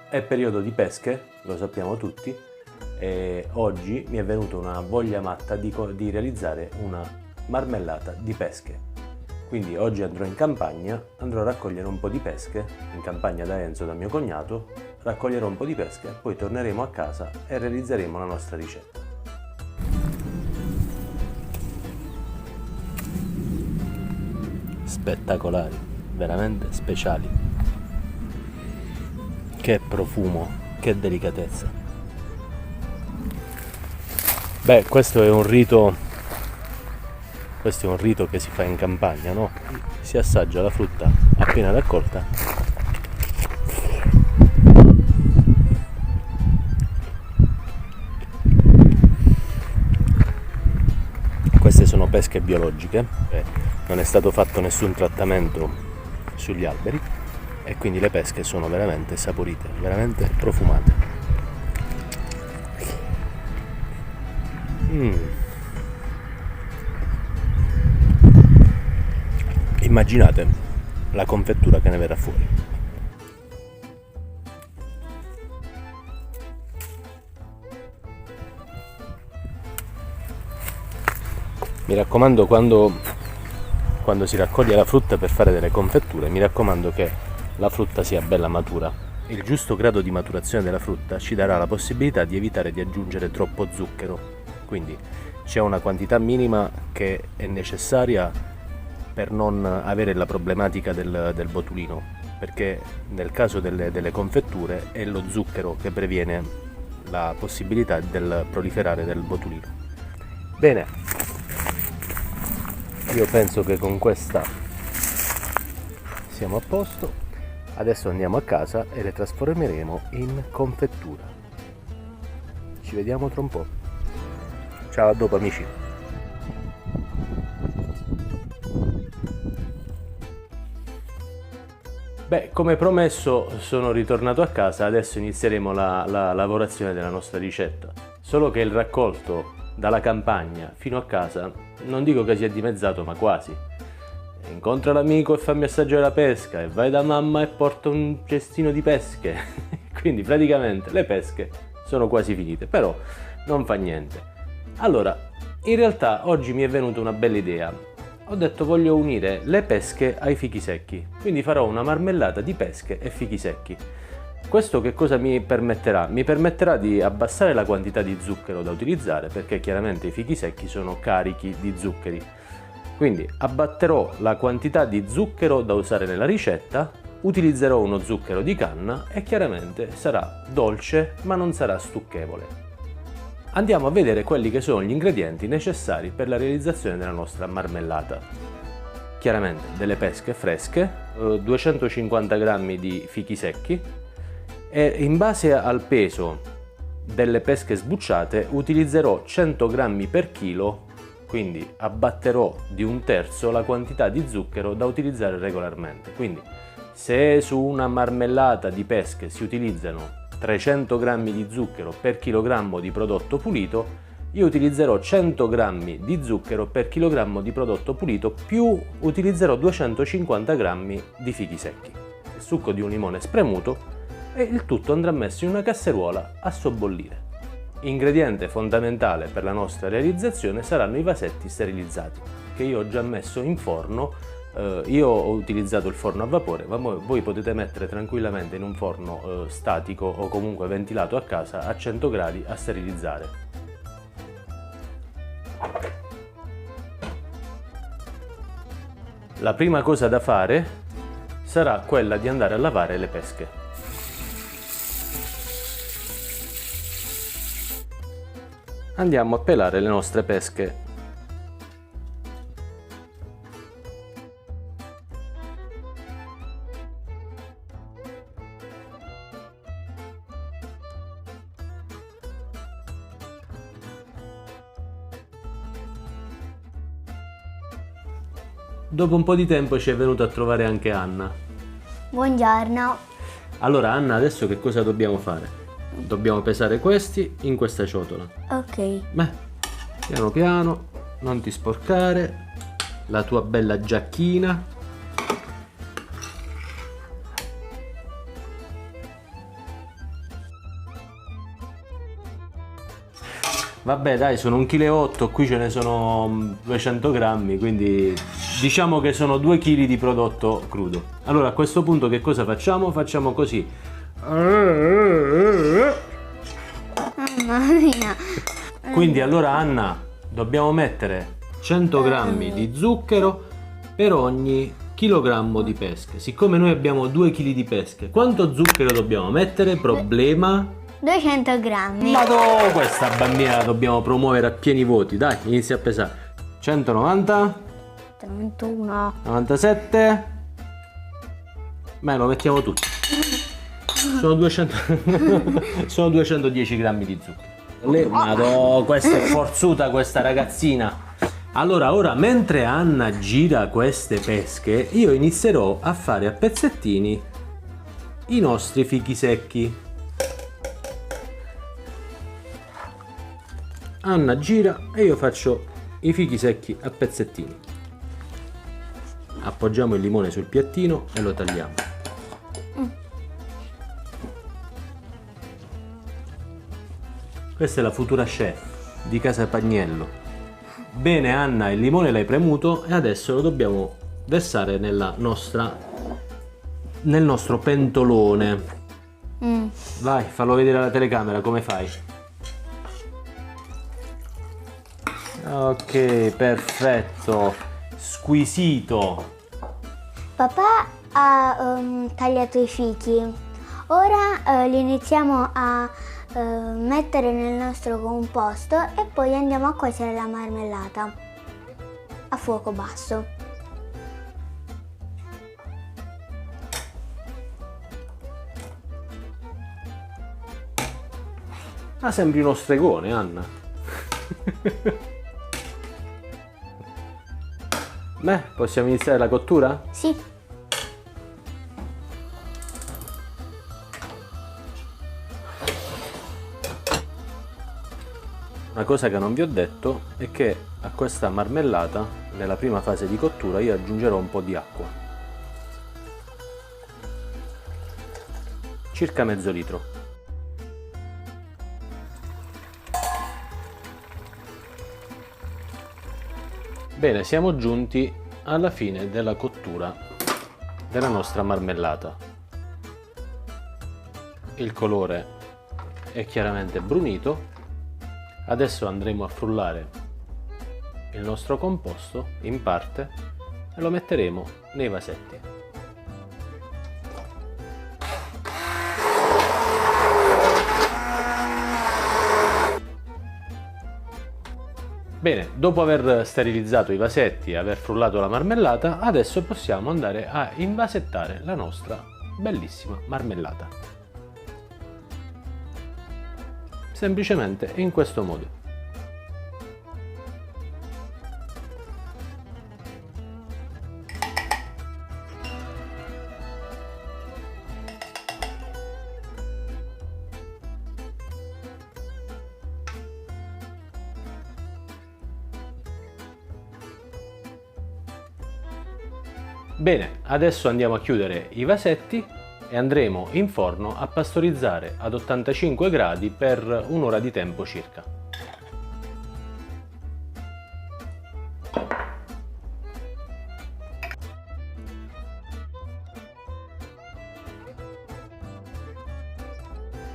È periodo di pesche, lo sappiamo tutti, e oggi mi è venuta una voglia matta di realizzare una marmellata di pesche. Quindi oggi andrò in campagna, andrò a raccogliere un po' di pesche, in campagna da Enzo, da mio cognato, raccoglierò un po' di pesche, poi torneremo a casa e realizzeremo la nostra ricetta. Spettacolari, veramente speciali. Che profumo, che delicatezza. Beh, questo è un rito che si fa in campagna, no? Si assaggia la frutta appena raccolta. Queste sono pesche biologiche, non è stato fatto nessun trattamento sugli alberi e quindi le pesche sono veramente saporite, veramente profumate. Immaginate la confettura che ne verrà fuori. Mi raccomando, quando si raccoglie la frutta per fare delle confetture, mi raccomando che la frutta sia bella matura. Il giusto grado di maturazione della frutta ci darà la possibilità di evitare di aggiungere troppo zucchero. Quindi c'è una quantità minima che è necessaria per non avere la problematica del botulino, perché nel caso delle confetture è lo zucchero che previene la possibilità del proliferare del botulino. Bene, io penso che con questa siamo a posto. Adesso andiamo a casa e le trasformeremo in confettura. Ci vediamo tra un po'. Ciao, a dopo amici. Beh, come promesso sono ritornato a casa, adesso inizieremo la lavorazione della nostra ricetta. Solo che il raccolto dalla campagna fino a casa non dico che sia dimezzato, ma quasi. Incontra l'amico e fammi assaggiare la pesca, e vai da mamma e porta un cestino di pesche. Quindi praticamente le pesche sono quasi finite, però non fa niente. Allora, in realtà oggi mi è venuta una bella idea. Ho detto voglio unire le pesche ai fichi secchi, quindi farò una marmellata di pesche e fichi secchi. Questo che cosa mi permetterà? Mi permetterà di abbassare la quantità di zucchero da utilizzare, perché chiaramente i fichi secchi sono carichi di zuccheri. Quindi abbatterò la quantità di zucchero da usare nella ricetta, utilizzerò uno zucchero di canna e chiaramente sarà dolce ma non sarà stucchevole. Andiamo a vedere quelli che sono gli ingredienti necessari per la realizzazione della nostra marmellata. Chiaramente delle pesche fresche, 250 g di fichi secchi, e in base al peso delle pesche sbucciate utilizzerò 100 g per chilo, quindi abbatterò di 1/3 la quantità di zucchero da utilizzare regolarmente. Quindi se su una marmellata di pesche si utilizzano 300 g di zucchero per chilogrammo di prodotto pulito, io utilizzerò 100 g di zucchero per chilogrammo di prodotto pulito, più utilizzerò 250 g di fichi secchi, il succo di un limone spremuto, e il tutto andrà messo in una casseruola a sobbollire. Ingrediente fondamentale per la nostra realizzazione saranno i vasetti sterilizzati, che io ho già messo in forno. Io ho utilizzato il forno a vapore, ma voi potete mettere tranquillamente in un forno statico o comunque ventilato a casa a 100 gradi a sterilizzare. La prima cosa da fare sarà quella di andare a lavare le pesche. Andiamo a pelare le nostre pesche. Dopo un po' di tempo ci è venuta a trovare anche Anna. Buongiorno. Allora Anna, adesso che cosa dobbiamo fare? Dobbiamo pesare questi in questa ciotola. Ok. Beh, piano piano, non ti sporcare, la tua bella giacchina. Vabbè dai, sono 1,8 kg, qui ce ne sono 200 grammi, quindi diciamo che sono 2 kg di prodotto crudo. Allora a questo punto che cosa facciamo? Facciamo così. Mamma mia. Quindi allora Anna, dobbiamo mettere 100 grammi di zucchero per ogni chilogrammo di pesche. Siccome noi abbiamo 2 kg di pesche, quanto zucchero dobbiamo mettere? Problema? 200 grammi. Madò, questa bambina la dobbiamo promuovere a pieni voti. Dai, inizia a pesare. 190, 31. 97. Beh, lo mettiamo tutti. Sono 200. Sono 210 grammi di zucchero. Madò, questa è forzuta questa ragazzina. Allora, ora mentre Anna gira queste pesche, io inizierò a fare a pezzettini i nostri fichi secchi. Anna gira e io faccio i fichi secchi a pezzettini. Appoggiamo il limone sul piattino e lo tagliamo. Questa è la futura chef di Casa Pagnello. Bene Anna, il limone l'hai premuto e adesso lo dobbiamo versare nel nostro pentolone. Vai, fallo vedere alla telecamera come fai. Ok, perfetto, squisito. Papà ha tagliato i fichi. Ora li iniziamo a mettere nel nostro composto e poi andiamo a cuocere la marmellata a fuoco basso. Ma sembri uno stregone, Anna. Beh, possiamo iniziare la cottura? Sì. Una cosa che non vi ho detto è che a questa marmellata, nella prima fase di cottura, io aggiungerò un po' di acqua. Circa mezzo litro. Bene, siamo giunti alla fine della cottura della nostra marmellata. Il colore è chiaramente brunito. Adesso andremo a frullare il nostro composto in parte e lo metteremo nei vasetti. Bene, dopo aver sterilizzato i vasetti e aver frullato la marmellata, adesso possiamo andare a invasettare la nostra bellissima marmellata. Semplicemente in questo modo. Bene, adesso andiamo a chiudere i vasetti e andremo in forno a pastorizzare ad 85 gradi per un'ora di tempo circa.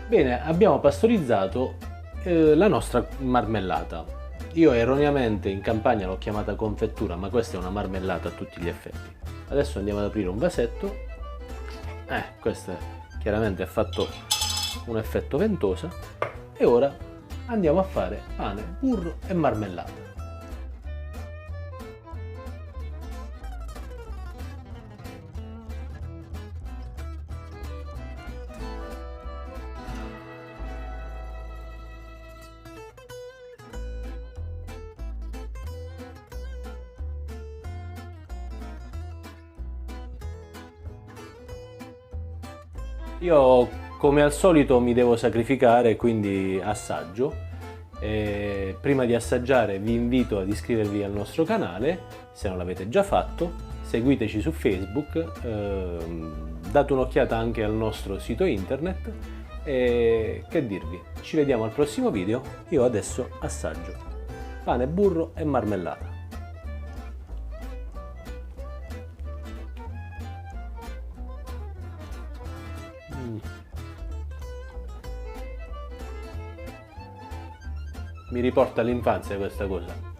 Bene, abbiamo pastorizzato la nostra marmellata. Io erroneamente in Campania l'ho chiamata confettura, ma questa è una marmellata a tutti gli effetti. Adesso andiamo ad aprire un vasetto. Questo chiaramente ha fatto un effetto ventosa. E ora andiamo a fare pane, burro e marmellata. Io come al solito mi devo sacrificare, quindi assaggio. Prima di assaggiare vi invito ad iscrivervi al nostro canale, se non l'avete già fatto, seguiteci su Facebook, date un'occhiata anche al nostro sito internet E che dirvi, ci vediamo al prossimo video, io adesso assaggio pane, burro e marmellata. Mi riporta all'infanzia questa cosa.